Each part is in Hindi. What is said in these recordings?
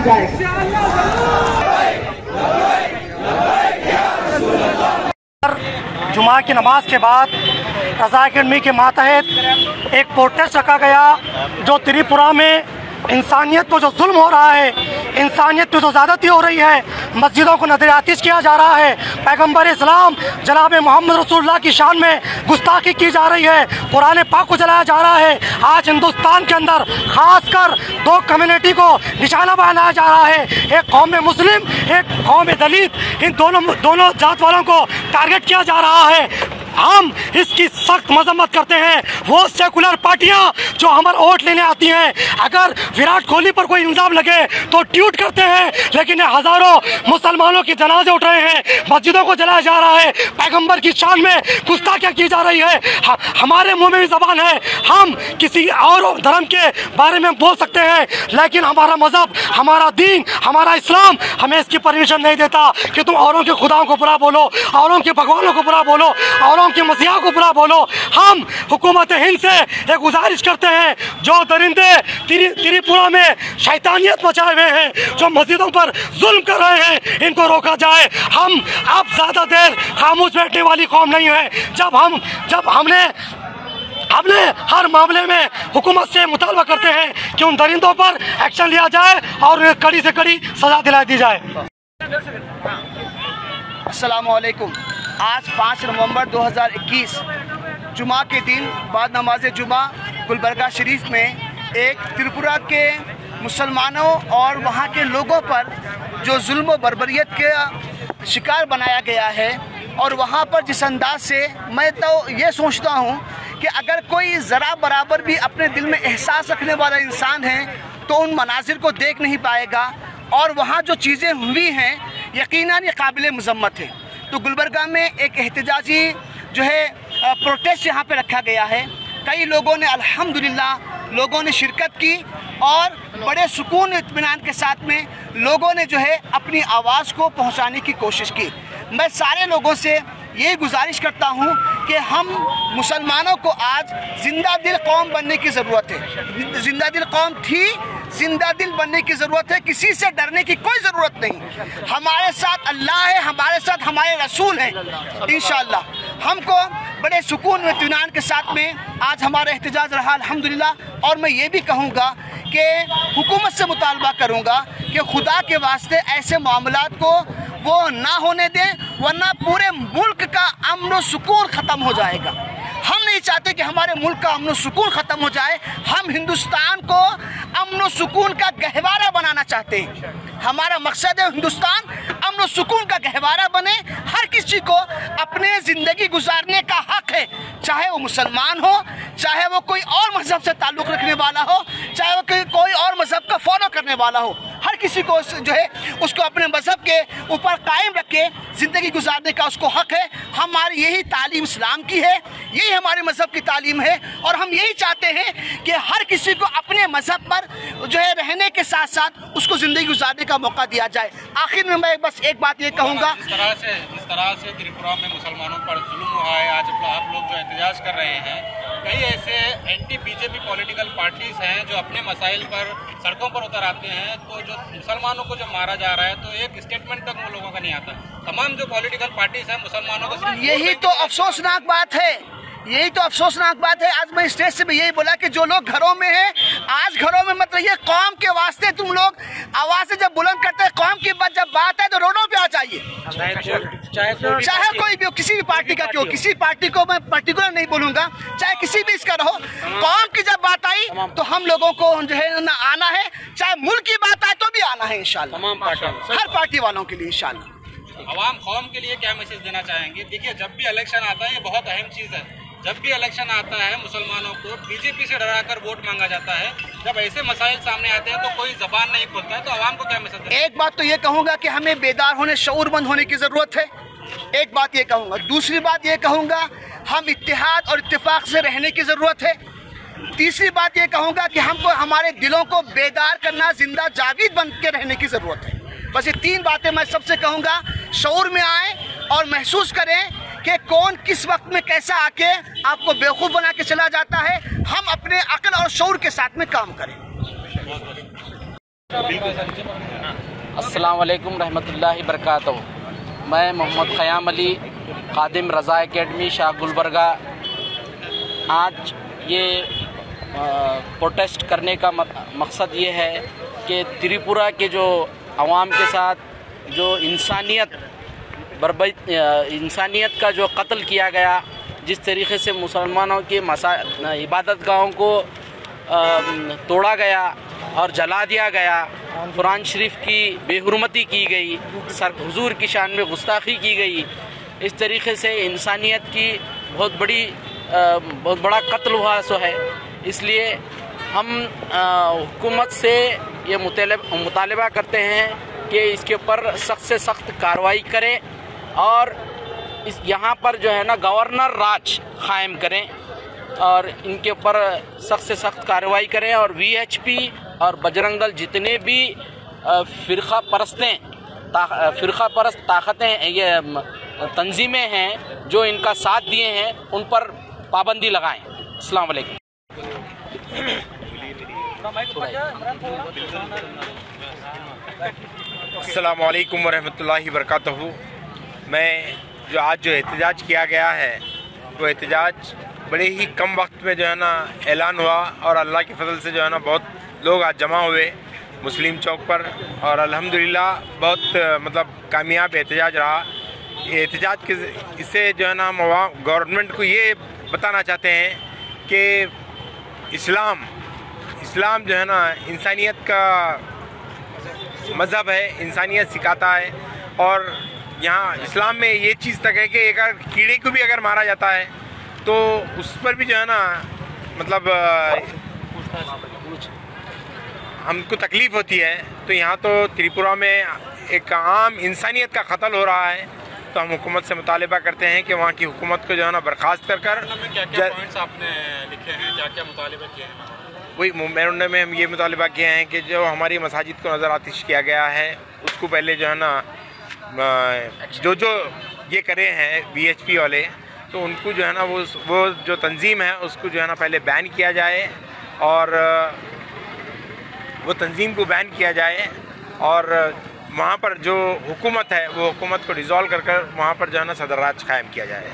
जाएगा। जुमा की नमाज के बाद रज़ा अकेडमी के मातहत एक प्रोटेस्ट रखा गया जो त्रिपुरा में इंसानियत पर जो जुल्म हो रहा है, इंसानियत पर जो ज़्यादती हो रही है, मस्जिदों को नज़र-ए-आतिश किया जा रहा है, पैगम्बर इस्लाम जनाब मोहम्मद रसूलुल्लाह की शान में गुस्ताखी की जा रही है, कुरान पाक को जलाया जा रहा है। आज हिंदुस्तान के अंदर खासकर दो कम्युनिटी को निशाना बनाया जा रहा है, एक कौम मुस्लिम, एक कौम दलित, इन दोनों जात वालों को टारगेट किया जा रहा है। हम इसकी सख्त मजम्मत करते हैं। वो सेकुलर पार्टियां जो हमारा वोट लेने आती हैं, अगर विराट कोहली पर कोई इल्ज़ाम लगे तो ट्वीट करते हैं, लेकिन हज़ारों मुसलमानों के जनाजे उठ रहे हैं, मस्जिदों को जलाया जा रहा है, पैगंबर की शान में गुस्ताखियां की जा रही है। हमारे मुंह में भी ज़बान है, हम किसी और धर्म के बारे में बोल सकते हैं, लेकिन हमारा मज़हब, हमारा दीन, हमारा इस्लाम हमें इसकी परमिशन नहीं देता कि तुम औरों के खुदाओं को बुरा बोलो, औरों के भगवानों को बुरा बोलो, औरों के मसीहा को बुरा बोलो। हम हुकूमत हिंद से एक गुजारिश करते हैं, जो दरिंदे त्रिपुरा में शैतानियत मचाए हुए हैं, जो मस्जिदों पर जुल्म कर रहे हैं, इनको रोका जाए। हम अब ज़्यादा देर खामोश बैठने वाली कौम नहीं है। जब हमने हर मामले में हुकूमत से मुतालबा करते हैं कि उन दरिंदों पर एक्शन लिया जाए और उन्हें कड़ी से कड़ी सजा दिला दी जाए। अस्सलामुअलैकुम। आज 5 नवंबर 2021 जुमा के दिन बाद नमाज जुमा गुलबर्गा शरीफ में एक त्रिपुरा के मुसलमानों और वहाँ के लोगों पर जो जुल्म व बर्बरियत के शिकार बनाया गया है, और वहाँ पर जिस अंदाज से मैं तो ये सोचता हूँ कि अगर कोई ज़रा बराबर भी अपने दिल में एहसास रखने वाला इंसान है तो उन मनाजिर को देख नहीं पाएगा, और वहाँ जो चीज़ें हुई हैं यकीनन ये काबिल मज़म्मत है। तो गुलबर्गा में एक एहतजाजी जो है प्रोटेस्ट यहाँ पे रखा गया है। कई लोगों ने अल्हम्दुलिल्लाह लोगों ने शिरकत की और बड़े सुकून इत्मीनान के साथ में लोगों ने जो है अपनी आवाज़ को पहुँचाने की कोशिश की। मैं सारे लोगों से यही गुजारिश करता हूँ कि हम मुसलमानों को आज जिंदा दिल कौम बनने की ज़रूरत है। जिंदा दिल कौम थी, जिंदा दिल बनने की ज़रूरत है। किसी से डरने की कोई ज़रूरत नहीं। हमारे साथ अल्लाह है, हमारे साथ हमारे रसूल हैं। इंशाअल्लाह हमको बड़े सुकून में इत्मीनान के साथ में आज हमारा एहतजाज रहा अल्हम्दुलिल्लाह। और मैं ये भी कहूँगा कि हुकूमत से मुतालबा करूँगा कि खुदा के वास्ते ऐसे मामलात को वो ना होने दें, वरना पूरे मुल्क का अमन व सुकून ख़त्म हो जाएगा। हम नहीं चाहते कि हमारे मुल्क का अमन व सुकून ख़त्म हो जाए। हम हिंदुस्तान को अमन व सुकून का गहवारा बनाना चाहते हैं। हमारा मकसद है हिंदुस्तान अमन व सुकून का गहवारा बने। हर किसी को अपने ज़िंदगी गुजारने का हक़ है, चाहे वो मुसलमान हो, चाहे वो कोई और मज़हब से ताल्लुक़ रखने वाला हो, चाहे वो कोई और मज़हब का फॉलो करने वाला हो। हर किसी को जो है उसको अपने मज़हब के ऊपर कायम रख के ज़िंदगी गुजारने का उसको हक़ है। हमारी यही तालीम इस्लाम की है, यही हमारे मज़हब की तालीम है, और हम यही चाहते हैं कि हर किसी को अपने मज़हब पर जो है रहने के साथ साथ उसको ज़िंदगी गुजारने का मौका दिया जाए। आखिर में मैं बस एक बात ये कहूँगा, जिस तरह से त्रिपुरा में मुसलमानों पर जुल्म हुआ है, आज आप लोग जो एहतजाज कर रहे हैं, कई ऐसे एंटी बीजेपी पॉलिटिकल पार्टीज हैं जो अपने मसाइल पर सड़कों पर उतर आते हैं, तो जो मुसलमानों को जो मारा जा रहा है तो एक स्टेटमेंट तक वो लोगों का नहीं आता। तमाम जो पॉलिटिकल पार्टीज हैं मुसलमानों को, यही तो अफसोसनाक बात है, यही तो अफसोसनाक बात है। आज मैं स्टेज से भी यही बोला कि जो लोग घरों में हैं, आज घरों में मत रहिए। कौम के वास्ते तुम लोग आवाज़ें जब बुलंद करते हैं, कौम की जब बात है तो रोडों पे आ जाइए। चाहे कोई भी हो, किसी भी पार्टी का क्यों, किसी पार्टी को मैं पर्टिकुलर नहीं बोलूँगा, चाहे किसी भी इसका रहो, कौम की जब बात आई तो हम लोगों को जो है ना आना है। चाहे मुल्क की बात आए तो भी आना है इंशाल्लाह, हर पार्टी वालों के लिए इंशाल्लाह। अवाम कौम के लिए क्या मैसेज देना चाहेंगे? देखिए, जब भी इलेक्शन आता है, ये बहुत अहम चीज़ है। जब भी इलेक्शन आता है, मुसलमानों को बीजेपी से डराकर वोट मांगा जाता है। जब ऐसे मसाइल सामने आते हैं तो कोई जबान नहीं खोलता है, तो अवाम को क्या मैसेज देना? एक बात तो ये कहूँगा कि हमें बेदार होने, शऊरमंद होने की ज़रूरत है। एक बात ये कहूँगा। दूसरी बात ये कहूँगा, हम इत्तेहाद और इत्तेफाक से रहने की ज़रूरत है। तीसरी बात ये कहूँगा कि हमको हमारे दिलों को बेदार करना, जिंदा जागीर बन के रहने की ज़रूरत है। बस ये तीन बातें मैं सबसे कहूँगा। शऊर में आए और महसूस करें कि कौन किस वक्त में कैसा आके आपको बेवकूफ़ बना के चला जाता है। हम अपने अक्ल और शऊर के साथ में काम करें। अस्सलाम वालेकुम रहमतुल्लाहि बरकातहू। मैं मोहम्मद क़याम अली, खादिम रज़ा एकेडमी शाह गुलबर्गा। आज ये प्रोटेस्ट करने का मकसद ये है कि त्रिपुरा के जो अवाम के साथ जो इंसानियत का जो कत्ल किया गया, जिस तरीके से मुसलमानों के इबादत गाहों को तोड़ा गया और जला दिया गया, कुरान शरीफ की बेहुरमती की गई, हुजूर की शान में गुस्ताखी की गई, इस तरीके से इंसानियत की बहुत बड़ा कत्ल हुआ सो है। इसलिए हम हुकूमत से ये मुतालबा करते हैं कि इसके ऊपर सख्त से सख्त कार्रवाई करें और यहाँ पर जो है ना गवर्नर राज कायम करें और इनके ऊपर सख्त से सख्त कार्रवाई करें। और VHP और बजरंग दल जितने भी फ़िरका परस्त ताकतें ये तंजीमें हैं जो इनका साथ दिए हैं, उन पर पाबंदी लगाएं। अस्सलाम वालेकुम। अस्सलाम वालेकुम वरहमतुल्लाहि वबरकातुहू। मैं जो आज जो एहतजाज किया गया है, वो एहतजाज बड़े ही कम वक्त में जो है ना ऐलान हुआ और अल्लाह के फजल से जो है ना बहुत लोग आज जमा हुए मुस्लिम चौक पर और अल्हम्दुलिल्लाह बहुत कामयाब एहतजाज रहा। ये एहतजाज के इससे जो है ना हम गवर्नमेंट को ये बताना चाहते हैं कि इस्लाम जो है ना इंसानियत का मज़हब है, इंसानियत सिखाता है। और यहाँ इस्लाम में ये चीज़ तक है कि अगर कीड़े को भी अगर मारा जाता है तो उस पर भी जो है ना हमको तकलीफ़ होती है। तो यहाँ तो त्रिपुरा में एक आम इंसानियत का कत्ल हो रहा है, तो हम हुकूमत से मुतालबा करते हैं कि वहाँ की हुकूमत को जो है ना बर्खास्त कर क्या पॉइंट्स आपने लिखे हैं, क्या मुतालबा किए हैं? वही मेमोरेंडम में हम ये मुतालबा किए हैं कि जो हमारी मसाजिद को नज़र आतिश किया गया है उसको पहले जो है ना जो ये करे हैं VHP वाले, तो उनको जो है ना वो जो तंजीम है उसको जो है ना पहले बैन किया जाए और वो तंजीम को बैन किया जाए और वहाँ पर जो हुकूमत है वो हुकूमत को डिज़ोल्व कर वहाँ पर जो है ना सदर राज कायम किया जाए।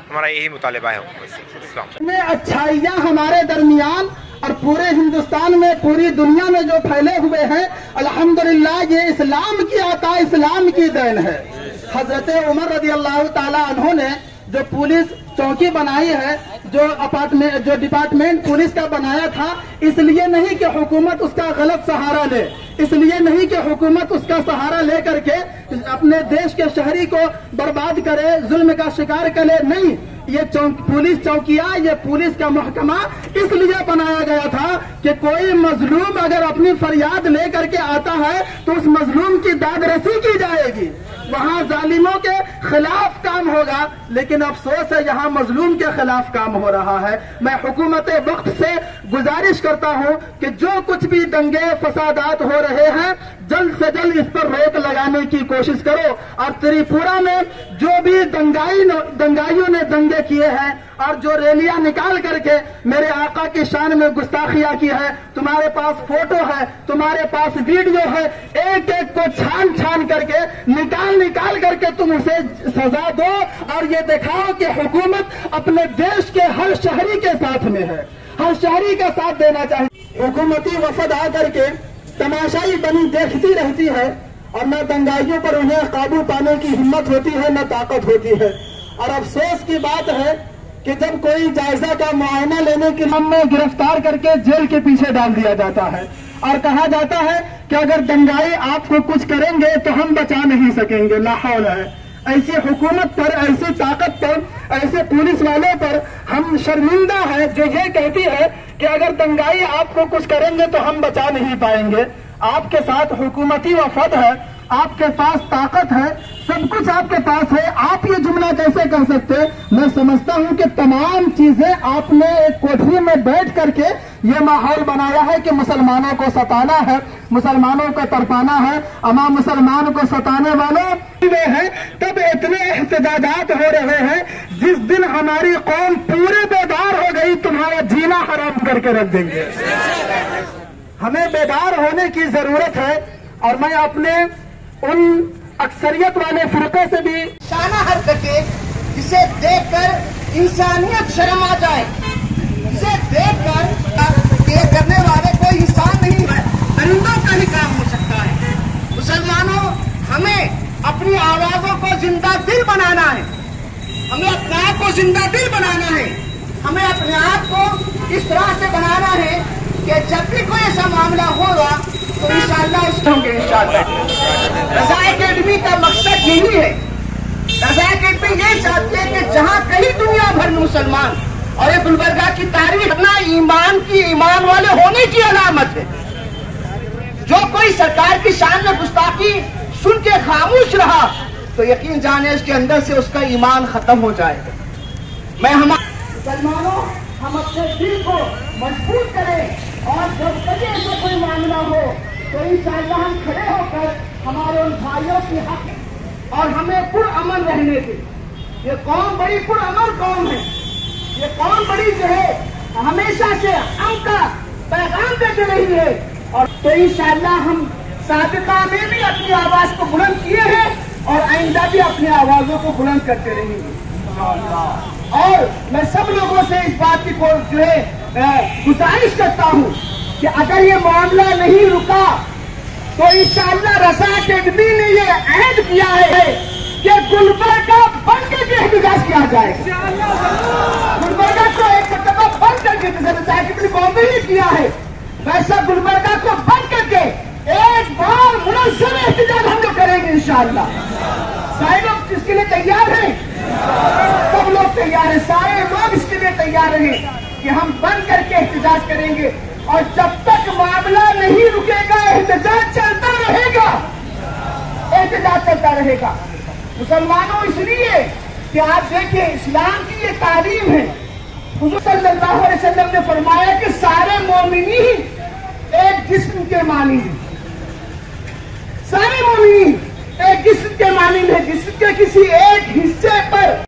हमारा यही मुतालबा है हुकूमत से। में अच्छाइयाँ हमारे दरमियान और पूरे हिंदुस्तान में, पूरी दुनिया में जो फैले हुए हैं, अल्हम्दुलिल्लाह ये इस्लाम की अता, इस्लाम की देन है। हजरत उमर रज़ी अल्लाह ताला अन्हु ने जो पुलिस चौकी बनाई है, जो डिपार्टमेंट पुलिस का बनाया था, इसलिए नहीं कि हुकूमत उसका गलत सहारा ले, इसलिए नहीं कि हुकूमत उसका सहारा ले करके अपने देश के शहरी को बर्बाद करे, जुल्म का शिकार करे, नहीं। ये पुलिस चौकिया, ये पुलिस का महकमा इसलिए बनाया गया था कि कोई मजलूम अगर अपनी फरियाद ले करके आता है तो उस मजलूम की दादरसी की जाएगी, वहाँ जालिमों के खिलाफ काम होगा। लेकिन अफसोस है यहाँ मजलूम के खिलाफ काम हो रहा है। मैं हुकूमत वक्त से गुजारिश करता हूँ कि जो कुछ भी दंगे फसादात हो रहे हैं जल्द से जल्द इस पर रोक लगाने की कोशिश करो। और त्रिपुरा में जो भी दंगाइयों ने दंगे किए हैं और जो रैलियां निकाल करके मेरे आका की शान में गुस्ताखियां की है, तुम्हारे पास फोटो है, तुम्हारे पास वीडियो है, एक एक को छान करके निकाल करके तुम उसे सजा दो और ये दिखाओ कि हुकूमत अपने देश के हर शहरी के साथ में है, हर शहरी का साथ देना चाहिए। हुकूमती वफद आ करके तमाशाई बनी देखती रहती है और न दंगाइयों पर उन्हें काबू पाने की हिम्मत होती है, न ताकत होती है। और अफसोस की बात है कि जब कोई जायजा का मुआयना लेने के लिए में गिरफ्तार करके जेल के पीछे डाल दिया जाता है और कहा जाता है कि अगर दंगाई आपको कुछ करेंगे तो हम बचा नहीं सकेंगे। ला हौल है। ऐसी हुकूमत पर, ऐसी ताकत पर, ऐसे पुलिस वालों पर हम शर्मिंदा है जो ये कहती है कि अगर दंगाई आपको कुछ करेंगे तो हम बचा नहीं पाएंगे। आपके साथ हुकूमती वफद है, आपके पास ताकत है, सब कुछ आपके पास है, आप ये जुमला कैसे कह सकते? मैं समझता हूं कि तमाम चीजें आपने एक कोठरी में बैठ करके ये माहौल बनाया है कि मुसलमानों को सताना है, मुसलमानों को तड़पाना है। अमा मुसलमान को सताने वालों हैं तब इतने एहतजाजात हो रहे हैं, जिस दिन हमारी कौम पूरे बेदार हो गई तुम्हारा जीना हराम करके रख देंगे। हमें बेदार होने की जरूरत है। और मैं अपने उन अक्सरियत वाले फिरके से भी शाना हरकतें जिसे देखकर इंसानियत शर्म आ जाए, जिसे देखकर ये करने वाले कोई इंसान नहीं है, परिंदों का ही काम हो सकता है। मुसलमानों, हमें अपनी आवाजों को जिंदा दिल बनाना है, हमें अपने आप को जिंदा दिल बनाना है, हमें अपने आप को इस तरह से बनाना है कि जब भी कोई ऐसा मामला होगा तो इंशाअल्लाह इस होंगे। इंशाअल्लाह रज़ा एकेडमी का मकसद यही है। रज़ा एकेडमी ये चाहती है कि जहाँ कहीं दुनिया भर में मुसलमान, और ये गुलबर्गा की तारीफ अपना ईमान वाले होने की अलामत है। जो कोई सरकार की शान में गुस्ताखी सुन के खामोश रहा तो यकीन जाने उसके अंदर से उसका ईमान खत्म हो जाएगा। मैं मुसलमानों, हम अपने दिल को मजबूत करें और जब कभी ऐसा कोई मामला हो तो इंशाअल्लाह हम खड़े होकर हमारे उन भाइयों की हक और हमें पुरअमन रहने दें। ये कौम बड़ी पुरअमन कौम है, ये कौम बड़ी जो है हमेशा से अमन का पैगाम देते रही है। और तो इंशाअल्लाह हम साबिका में भी अपनी आवाज को बुलंद किए हैं और आइंदा भी अपनी आवाजों को बुलंद करते रहेंगे। और मैं सब लोगों से इस बात की जो है गुजारिश करता हूँ कि अगर ये मामला नहीं रुका तो इंशाअल्लाह रज़ा एकेडमी ने ये अहद किया है कि गुलबर्गा बंद करके एहतजाज किया जाएगा। गुलबर्गा को एक मरतबा बंद करके, जैसे रज़ा एकेडमी बॉम्बे ने किया है, वैसा गुलबर्गा को बंद करके एक बार मुनज़्ज़म एहतजाज हम लोग करेंगे इंशाअल्लाह। सारे लोग इसके लिए तैयार हैं, सब लोग तैयार हैं, सारे लोग इसके लिए तैयार हैं कि हम बंद करके एहतजाज करेंगे। और जब तक मामला नहीं रुकेगा एहतजाज चलता रहेगा, एहतजाज चलता रहेगा। मुसलमानों, इसलिए कि आप देखिए इस्लाम की ये तालीम है। हुज़ूर सल्लल्लाहु अलैहि वसल्लम ने फरमाया कि सारे मोमिनी एक जिस्म के मानिंद हैं, सारे मोमिनी एक जिस्म के मानिंद है। जिस्म के किसी